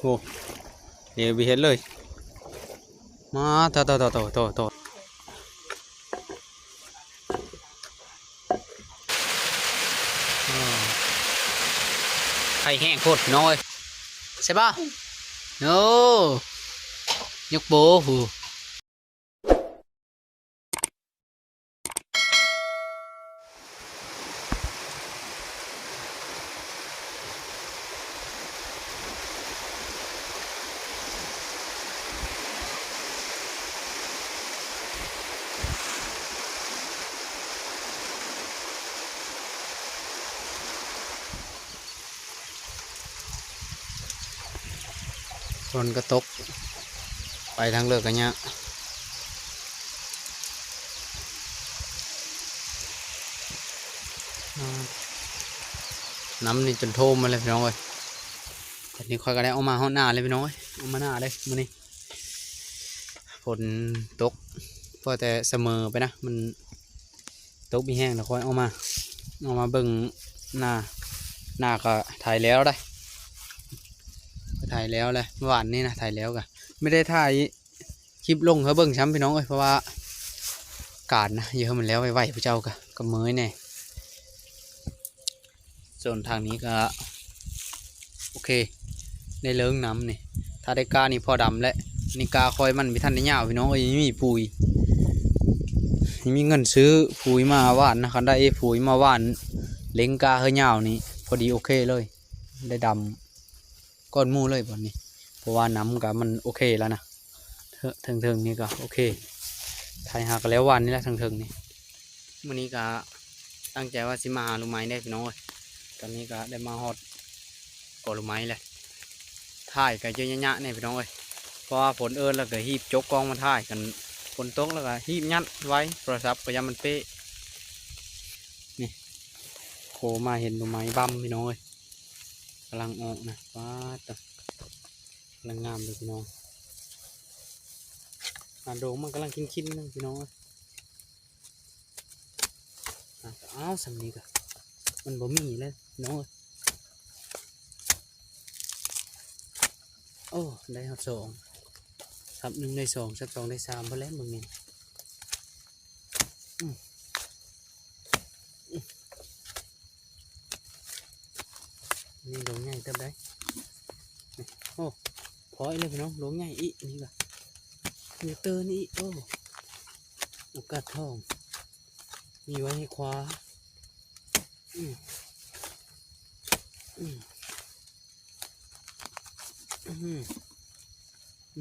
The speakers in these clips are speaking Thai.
โอ้เดี๋ยวไปเห็นเลยมาต่อไข่แห้งโคตรน้อยใช่ป่ะโน้ยกโบหูฝนก็ตกไปทางเลิกกันเนี่ยน้ำนี่จนโทมมาเลยพี่น้องเอ้ยตอนนี้ค่อยก็ได้เอามาห้องหน้าเลยพี่น้องเอ้ยเอามาหน้าเลยมื้อนี้ฝนตกพอแต่เสมอไปนะมันตกมีแห้งแล้วค่อยเอามาเบิ่งหน้าก็ถ่ายแล้วได้ถ่ายแล้วเลยหวานนี่นะถ่ายแล้วกันไม่ได้ถ่ายคลิปลงเขาเบิ่งช้ำพี่น้องเอ้ยเพราะว่าการนะเยอะมันแล้วไวๆพระเจ้ากับเมยเนี่ยส่วนทางนี้ก็โอเคได้เลิ้งน้ำนี่ถ้าได้กานี่พอดำและนี่กาคอยมันมีท่านได้ยาวพี่น้องเอ้ยมีปุ๋ยมีเงินซื้อปุ๋ยมาหวานนะคันได้ปุ๋ยมาหวานเล้งกาเฮยาวนี่พอดีโอเคเลยได้ดำก้อนมูเลยบอนนี้เพราะว่าน้ำกับมันโอเคแล้วนะเทิงนี่ก็โอเคถ่ายหากันแล้ววันนี้แหละเทิงนี่วันนี้ก็ตั้งใจว่าสิมาหาลูกไม้ได้พี่น้องเลยตอนนี้ก็ได้มาฮอดก่อลูกไม้เลยถ่ายกันเยอะๆเนี่ยพี่น้องเลยเพราะว่าฝนแล้วก็หีบจกกองมาถ่ายกันฝนตกแล้วก็หีบยัดไว้โทรศัพท์ก็ยังมันเป๊ะนี่โคมาเห็นลูกไม้บั้มพี่น้องเลยกำลังออกนะว้าต่กำลังงามเลยพี่น้องโด่งมันกำลังคินนะพี่น้องอ้าวสำนีกะมันบ่มีเลยน้องโอ้ได้หัดสองทับหนึ่งได้สองสับสองได้สามพอแล้วมึงนี่นี่โด่งใหญ่เติบได้โอ้พอเลยพี่น้องโด่งใหญ่อีนี่กะมีเตอร์นี่โอ้โอกาสทองมีไว้ให้คว้า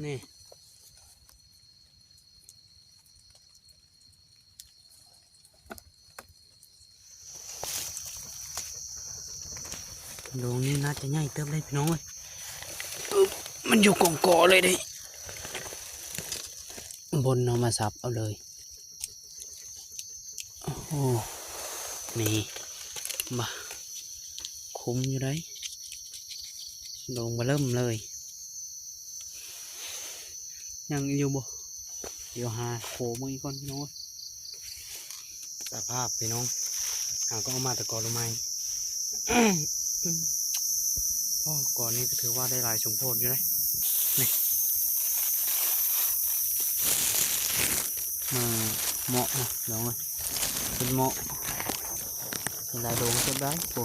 นี่ดวงนี้น่าจะใหญ่เติบเลยพี่น้องเลยมันอยู่กองกอเลยดิบนเอามาสับเอาเลยโอ้โหนี่มาคุ้มอยู่ได้ดวงมาเริ่มเลยยังอยู่บ่เดี๋ยวหาโขมืออีกคนพี่น้องสภาพพี่น้องก็เอามาตะกอลงไม้พ่อก่อนนี้ก็ถือว่าได้หลายชมโพดอยู่เลยนี่เหมาะนะน้องเลยเป็นเหมาะเป็นลายโดงเต็มได้โอ้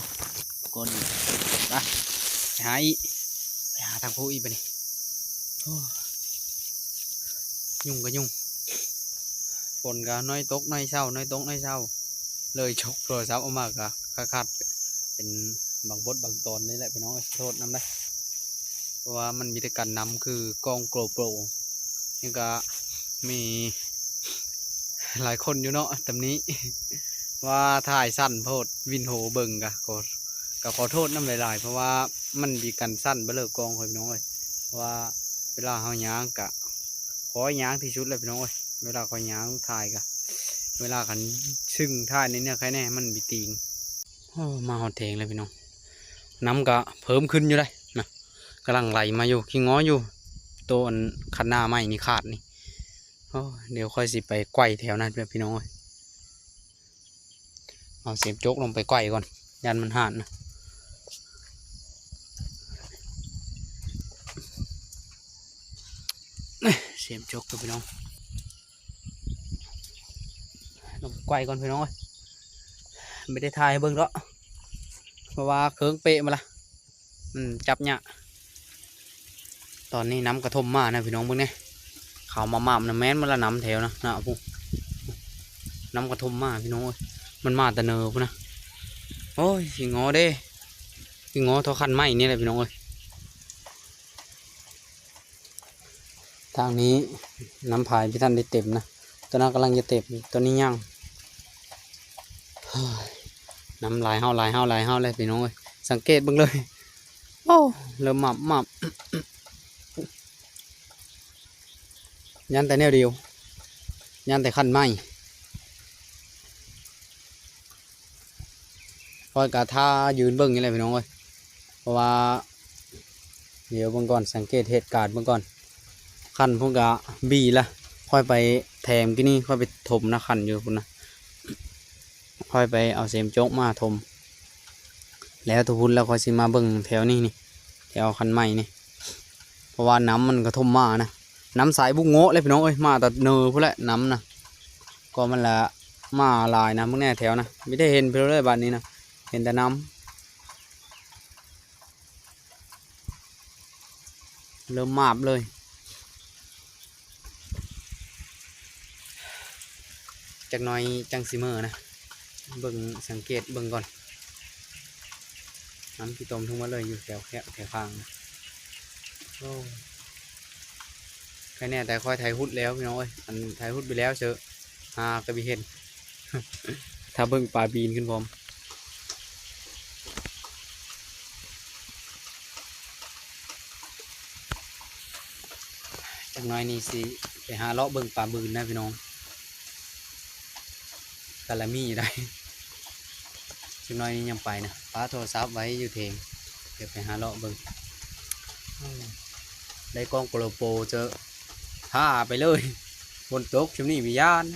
ก่อนอีกไปหาทางผู้อีกไปนี่ยุ่งก็ยุ่งฝนก็น้อยตกน้อยเช้าเลยฉกโทรศัพท์ออกมากะคัดเป็นบางบทบางตอนนี่แหละพี่น้องโทษน้ำได้เพราะว่ามันมีแต่การนำคือกองโกลโปรนี่ก็มีหลายคนอยู่เนาะตำนี้ว่าถ่ายสั้นโพดวินโหเบิ่งก็ขอโทษน้ำหลายๆเพราะว่ามันมีการสั้นเบลอกองพี่น้องเลยว่าเวลาเขาย่างกะขอย่างางที่ชุดเลยพี่น้องเลยเวลาเขาย่างถ่ายกะเวลาขันซึ่งถ่ายในเนี่ยใครแน่มันมีตีงมาหอดแทงเลยพี่น้องน้ำก็เพิ่มขึ้นอยู่ได้นะกำลังไหลมาอยู่ขี้ง้ออยู่ตัวคันหน้าไม้นี่ขาดนี่เดี๋ยวค่อยสิไปไกวแถวนั้นพี่น้องเอาเสียบโจกลงไปไกวก่อนยันมันห่านนะ สียมจกกับพี่น้องลงไกวก่อนพี่น้องเอ้ยไม่ได้ถ่ายให้เบิ่งแล้วเพราะว่าเครื่องเปะมาละจับเนี่ยตอนนี้น้ำกระทมมานะพี่น้องเบิ่งเนี่ยเขามาหม่ำนะแม้นมันละน้ำแถวนะพวกน้ำกระทมมาพี่น้องเอ้ยมันมาแต่เนอพุ่นนะโอ้ยสิงอเด้สิงอทอคันไม้นี่แหละพี่น้องเอ้ยทางนี้น้ำพายพี่ท่านได้เต็มนะตัวนั้นกำลังจะเต็มตัวนี้ยังน้ำลายเฮาเลยพี่น้องเอ้ยสังเกตเบิ่งเลยโอ้เริ่มหมับยันแต่แนวเดียวยันแต่คันไม้คอยกะท่ายืนเบิ่งนี่แหละพี่น้องเอ้ยเพราะว่าเดี๋ยวเบิ่งก่อนสังเกตเหตุการณ์เบิ่งก่อนคันพวกกะบีละค่อยไปแถมกี่นี่ค่อยไปถมนะคันอยู่พุ่นนะค่อยไปเอาเสียมโจ๊กมาถมแล้วทุกพุ่นแล้วค่อยสิมาเบิ่งแถวนี้นี่แถวคันใหม่นี่เพราะว่าน้ำมันกระทมมานะน้ำสายบุกโง่เลยพี่น้องเอ้ยมาแต่เนอพุ่นแหละน้ำนะก็มันละมาลายนะพวกแน่แถวนะไม่ได้เห็นเพื่อเลยบ้านนี้นะเห็นแต่น้ำเริ่มมาบเลยจากน้อยจังซิเมอร์นะเบิ่งสังเกตเบิ่งก่อนน้ำที่ต้มทั้งหมดเลยอยู่แถวข้างนะโอ้แค่นี้แต่ค่อยไทยหุดแล้วพี่น้องเอ้ยมันไทยหุดไปแล้วเชอะกระบี่เห็น ถ้าเบิ่งปลาบีนขึ้นพร้อมจากน้อยนี่สิไปหาเลาะเบิ่งปลาบืนนะพี่น้องกะละมี่ได้จากน้อยนี่ยังไปนะป้าโทรศัพท์ไว้อยู่เทงเดี๋ยวไปหาเลาะเบิ่งได้กล้องโกลโปรเจอท่าไปเลยบนโต๊ะช่วงนี้มีย่าน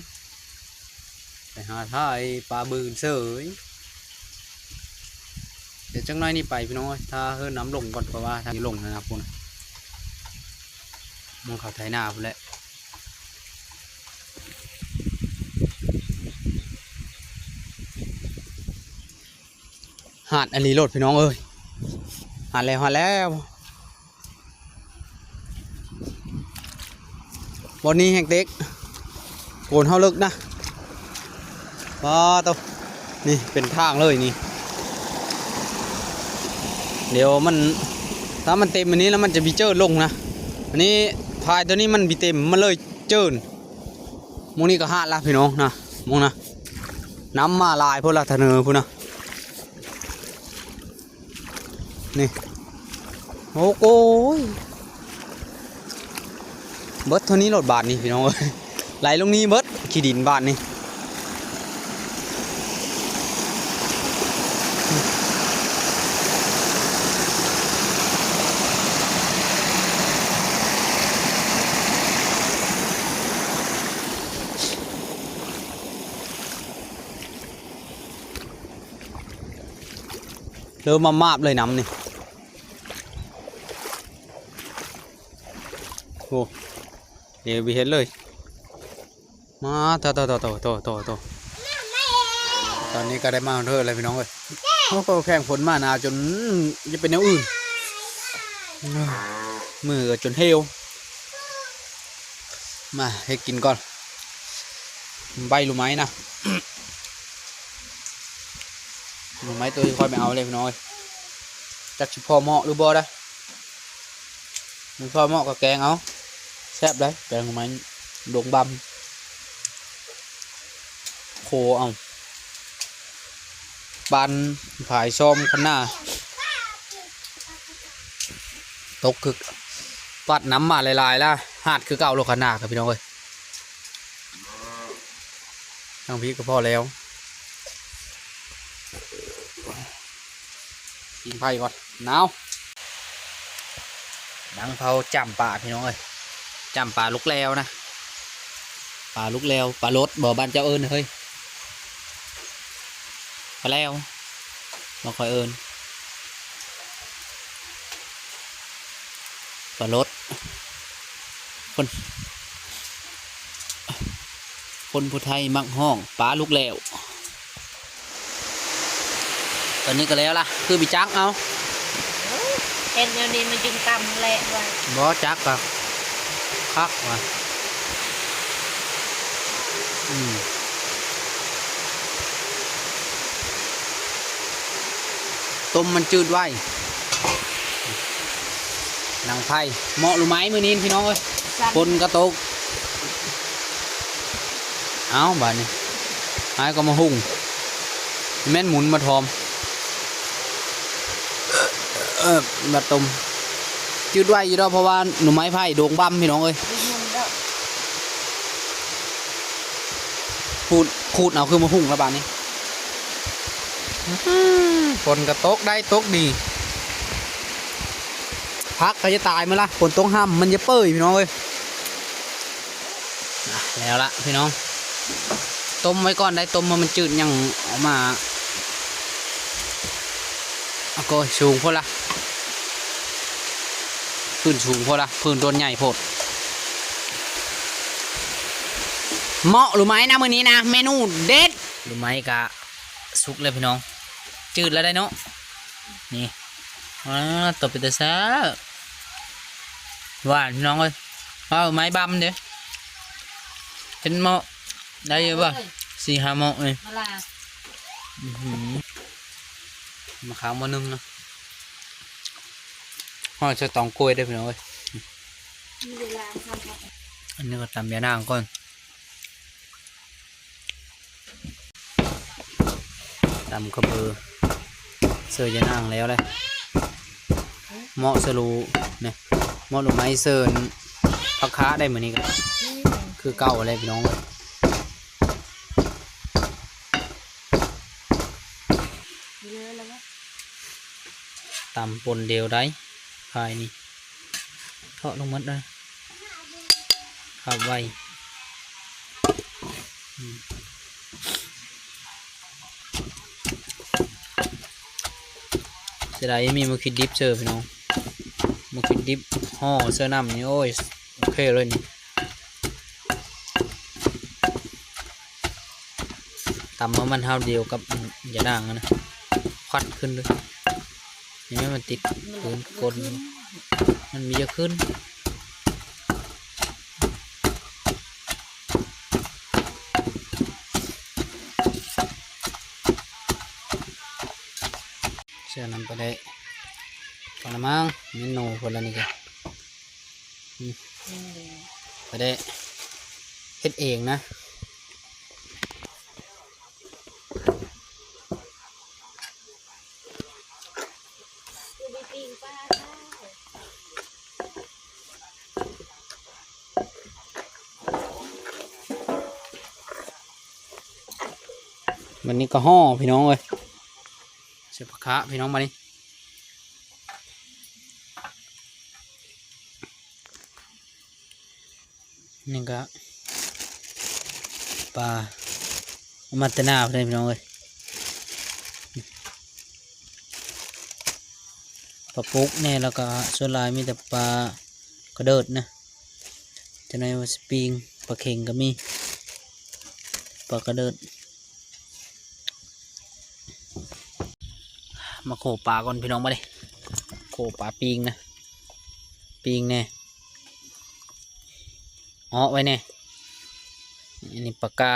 ไปหาท่าไอ้ปลาบืนเสยเดี๋ยวจังน้อยนี่ไปพี่น้องถ้าเฮิรน้ำลงก่อนเพราะว่าทางลงนะครับคุณมองเขาไถนาพุ่นแหละหาดอันนี้โลดพี่น้องเอ้ยหาดแล้วบนนี้แห่งเต็กโกนเท่าลึกนะว้าตัวนี่เป็นทางเลยนี่เดี๋ยวมันถ้ามันเต็มอันนี้แล้วมันจะมีเจิดลงนะอันนี้พายตัวนี้มันมีเต็มมันเลยเจิดมองนี้ก็หาดละพี่น้องนะมองนะน้ำมาลายพวกละทะเนอพูนะนี่โอ้โหเบิดเท่านี้รถบาทนี่พี่น้องเอ้ยไหลลงนี้เบิดขี้ดินบาทนี่เริ่มมาบเลยน้ำนี่โอ้เดี๋ยวไปเห็นเลยมาต่อตอนนี้ก็ได้มาเท่าไรพี่น้องเลยเขาก็แข่งฝนมาหนาวจนจะเป็นแนวอื่นมือจนเหี่ยวมาให้กินก่อนใบลูกไม้นะลูกไม้ตัวที่ค่อยไปเอาเลยพี่น้องจักชิพอเหมาะหรือบ่ได้มึงพอเหมาะกับแกงเอาแซ่บđấyแกงลูกไม้ดงบำโคเอาบานผายซ้อมขันหน้าตกคือปัดน้ำมาลายๆแล้วหาดคือเก่าโลขันหน้าครับพี่น้องเอ้ยทั้งพี่ก็พอแล้วกินไผ่ก่อนหนาวดังเผาจำป่าพี่น้องเอ้ยจำป่าลุกแล้วนะป่าลุกแล้วป่ารถบ่อบ้านเจ้าเอิญเฮ้ยป่าแล้วมาคอยเอิญป่ารถคน คนผู้ไทยมักห้องปลาลูกแล้วตอนนี้ก็แล้วล่ะคือบิจักเอาเห็นเดี๋ยวนี้มันจึงตำแหละว่ะบ่จักกับคักว่ะต้มมันจืดไว้หนังไผ่เหมาะหรือไม้มือนี้พี่น้องเอ้ยคนกระตกเอาบาดนี้หายก็มาหุ่งแม่นหมุนมาทอมมาต้มจืดไว้อยู่แล้วเพราะว่าหนูไม้ไผ่โด่งบั่มพี่น้องเอ้ยขูดเอาคือมาหุ่งแล้วบาดนี้ฝนกระตกได้ตกดีพักก็จะตายมั้ยล่ะฝนตกห้ามมันจะเปื่อยพี่น้องเอ้ยแล้วละพี่น้องต้มไว้ก่อนได้ต้มมันจืดยังออกมาเอาก็สูงพอละพื้นสูงพอละพื้นต้นใหญ่พอดเหมาะหรือไม้นะมื้อนี้นะเมนูเด็ดหรือไม้กะสุกเลยพี่น้องจืดแล้วได้เนาะนี่ตบไปแต่ซะหวานพี่น้องเอ้ยเอาไม้บัมเด้เป็นเหมาะได้เยอะป่ะ4-5เหมาะเลยมาขาวมานึ่งนะห่อจะตองกล้วยได้พี่น้องเอ้ยอันนี้ก็ตำยานางก่อนตำกระเบือเสือยานางแล้วเลยเหมาะสลูเนี่ยเหมาะหรือไม้เสือพักค้าได้เหมือนนี้กันคือเก่าอะไรพี่น้องเลยตำปนเดียวได้ภายนี่เทาะลงมัดได้ขับไวเสียดายมีมาคิดดิฟเจอพี่น้องมาคิดดิฟห่อเสื้อน้ำนี่โอ้ยโอเคเลยนี่ตำมันเท่าเดียวกับยาด่างนะควัดขึ้นด้วยนี่ไม่มันติดพื้นกลมันมีเยอะขึ้นเสื้อน้ำไปได้พอละมั้งเมนูพอละนี่กันไปได้เฮ็ดเองนะวันนี้ก็ห่อพี่น้องเลยเสียบขาพี่น้องมาดินี่ก็ปลามาตนาเลยพี่น้องเลยปลาปุ๊กเนี่ยแล้วก็ส่วนลายมีแต่ปลากระเดิดนะจะในว่าสปริงปลาเข่งก็มีปลากระเดิดมาโขปลาก่อนพี่น้องมาดิโขปลาปิงนะปิงเนี่ยอ๋อไว้เนี่ยอันนี้ปลากา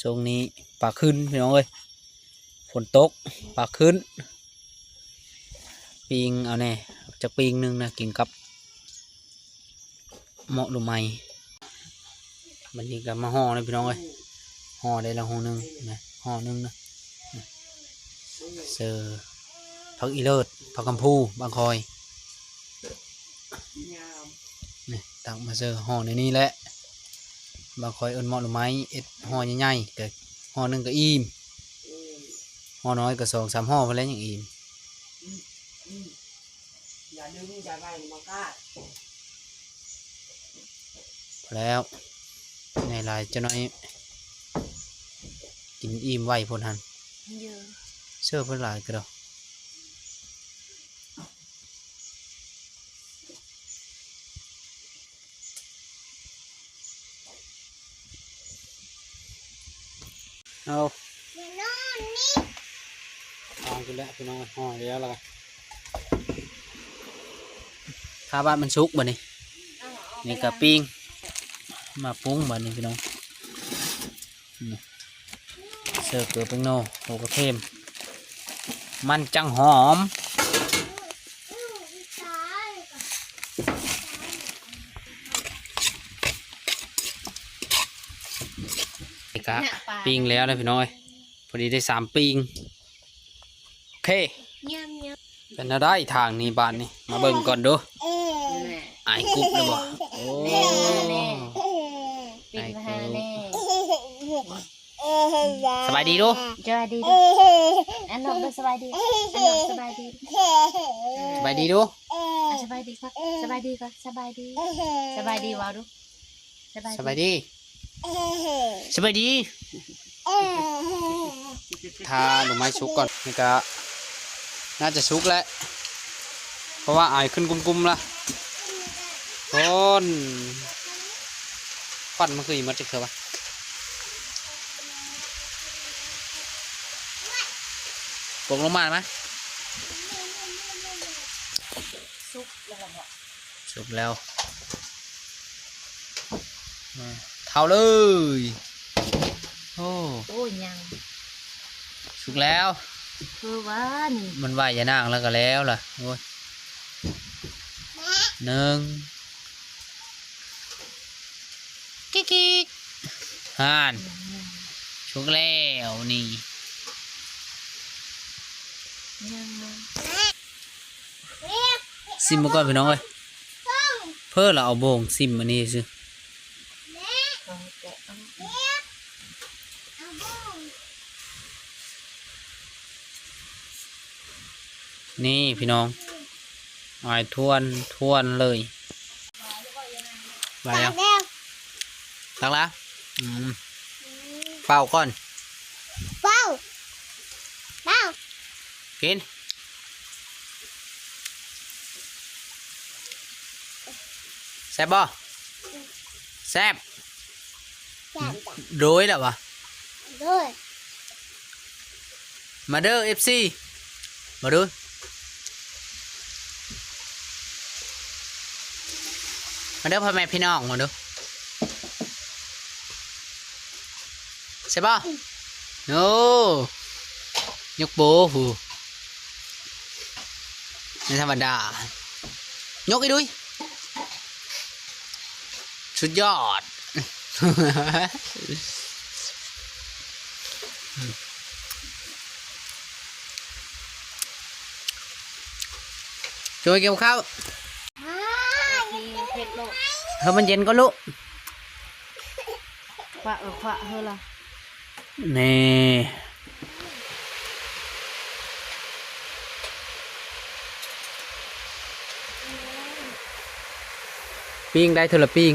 ทรงนี้ปลาขึ้นพี่น้องเอ้ยฝนตกปลาขึ้นปิงเอาเนี่ยจะปิงนึงนะกินกับเหมาะหรือไม่มันนี่ก็มาห่อเลยพี่น้องเอ้ยห่อได้ละห่อนึงนะห่อนึงนะเซอร์ผักอีเลิศผักกำพูบางคอยนี่ตักมาเซอร์ห่อในนี้แหละบางคอยเอิญเหมาะหรือไม้เอ็ดห่อใหญ่ๆแต่ห่อหนึ่งก็อิ่มห่อน้อยก็2-3ห่อพอแล้วอย่างอิ่มพอแล้วในลายจะน้อยกินอิ่มไวพนหันเชื่อเพื่อนหลายก็ได้ เอาเอากินแล้วพี่น้องห่อเดี๋ยวแล้วกันข้าวบ้านมันสุกบ่นี่นี่กะปิ้งมาปรุงบ่นี่พี่น้องนี่เสิร์ฟเกลือเป็นโน่โหกระเทียมมันจังหอมนี่กะปิ้งแล้วนะพี่น้อยพอดีได้3ปิ้งโอเคเป็นอะไรทางนี้บ้านนี่มาเบิ่งก่อนดูไอ้กุ๊บเลยบ่โอ้ ปิดมาหาแน่ สบายดีดู สบายดีดูอันนอกสบายดีอันนอกสบายดี สบายดีดู สบายดีครับสบายดีครับสบายดีสบายดีวาวดูสบายดีสบายดีทาหน่อไม้ชุกก่อนนี่ก็น่าจะชุกแล้วเพราะว่าไอขึ้นกุมๆละคนควันมันคืออีมัดจะเคือปะปกลงมาไหม ซุปแล้วเหรอ ชุกแล้วเท่าเลยโอ้ โอ้ยยัง ชุกแล้ว คือว่านี่ มันไหวอย่านั่งแล้วก็แล้วล่ะโอ้ยหนึ่งกิ๊กกิ๊กห่านชุกแล้วนี่ ยัง ซิมมาก่อนพี่น้องเอ้ยเพื่อเราเอาโบงซิมอันนี้สินี่พี่น้องเอาให้ทวนเลยไปยังตักแล้วเป่าก่อนกินแซ่บบ่แซ่บโดยแล้ววะมาเด้อ FC มาดูมาเด้อพ่อแม่พี่น้องมาดูใช่ป่ะโน้ยกโบหูไม่ธรรมดายกอีดุยสุดยอด ช่วยเกี่ยวข้าว เผ็ดโลก เฮ้ยมันเย็นก็ลุก ขวะขวะเฮ้ยล่ะ นี่ปิ้งได้เท่าละปิ้ง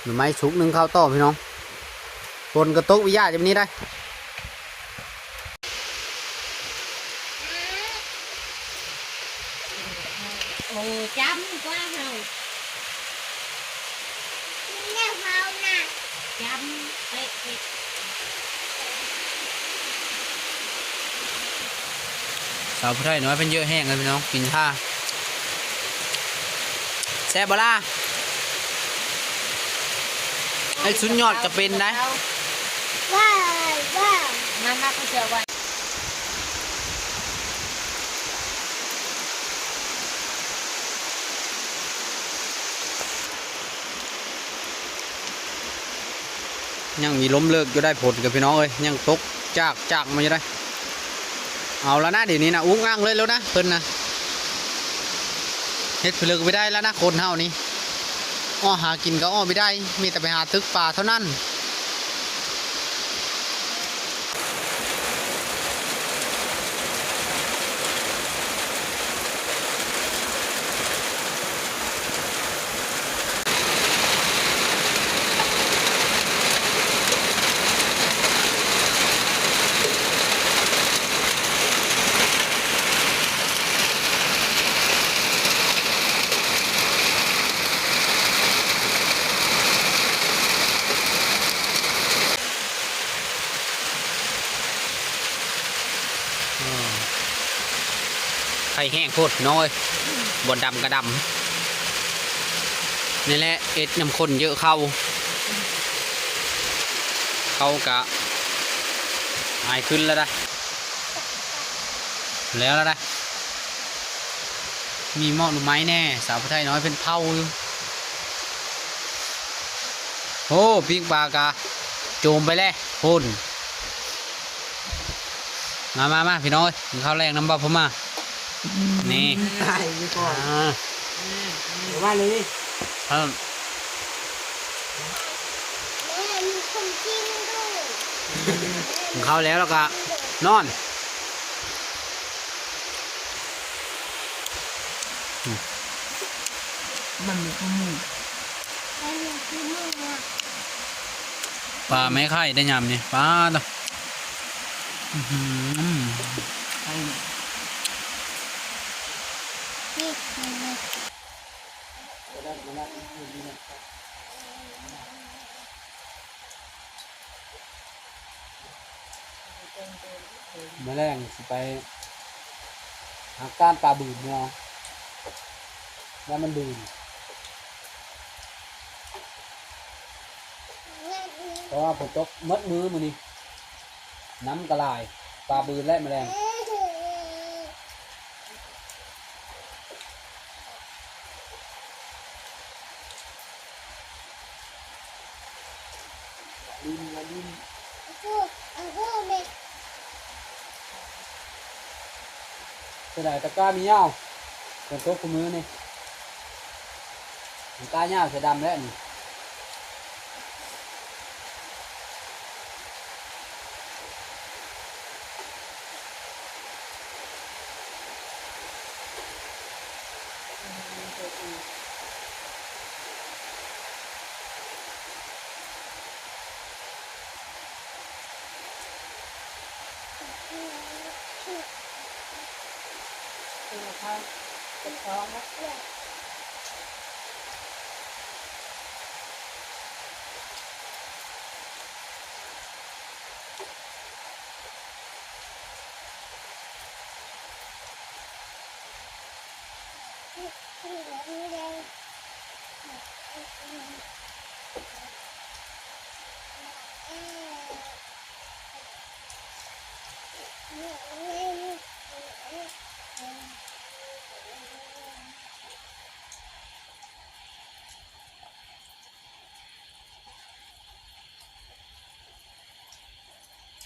หรือไม่ชุกนึงข้าวต้มพี่น้องบนกระตุกวิญญาณจะนี้ได้ โอ้จำกว่าเฮาจำเป๊ะ สาวผู้ไทยน้อยเป็นเยอะแห้งเลยพี่น้องกินท่าแซ่บบ่ล่ะไอ้สุดยอดก็เป็นนะ มาก็เจอวัน ยังมีล้มเลิกอยู่ได้ผลกับพี่น้องเอ้ยยังตกจากมาอยู่ได้เอาแล้วนะเดี๋ยวนี้นะอุ้งอ้างเลยแล้วนะเพิ่นนะเฮ็ดผลึกไปได้แล้วนะคนเฮานี่อ้อหากินก็อ้อไม่ได้มีแต่ไปหาตึกป่าเท่านั้น ข่แห้งโคตรน้อยบดดำกระดำนี่แหละเอ็ดน้ำข้นเยอะเข้ากะหายขึ้นแล้วได้แล้วได้มีหม้อหรือไม้แน่สาวผู้ไทยน้อยเป็นเผาอยู่โอ้ปิ้งปลากะโจมไปแล้วพุ่นมาพี่น้อยกินข้าวแรงน้ำบ่ผมมานี่ ตายไปก่อนว่าเลย เพิ่ม แม่มีคนกินด้วย กินข้าวแล้วแล้วก็นอน มันมีข้อมูล แม่มีกินด้วยนะ ปลาไม่ไข่ได้ยำนี่ปลาตัวอื้อหือ ใช่ นี่แม่ แม่แรงสิไปหาก้านปลาบืนเนาะแล้วมันบืนเพราะว่าฝนตกมัดมือมันนี่น้ำกระลายปลาบืนและแมลง ดินละดิน เอาแม่ เสียดายตะกร้ามีเหย้าฝนตกกับมือนี่ตะกร้าเหย้าเสียดำแล้วนี่ก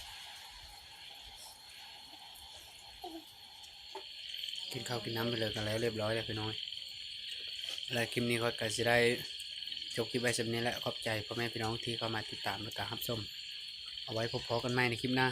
ินข้าวกินน้ำไปเลยกันแล้วเรียบร้อยแล้วพี่น้อยอะไรคลิปนี้ก็จะได้จบคลิปไว้สำนี้แหละขอบใจพ่อแม่พี่น้องที่เข้ามาติดตามและการรับชมเอาไว้พบกันใหม่ในคลิปหน้า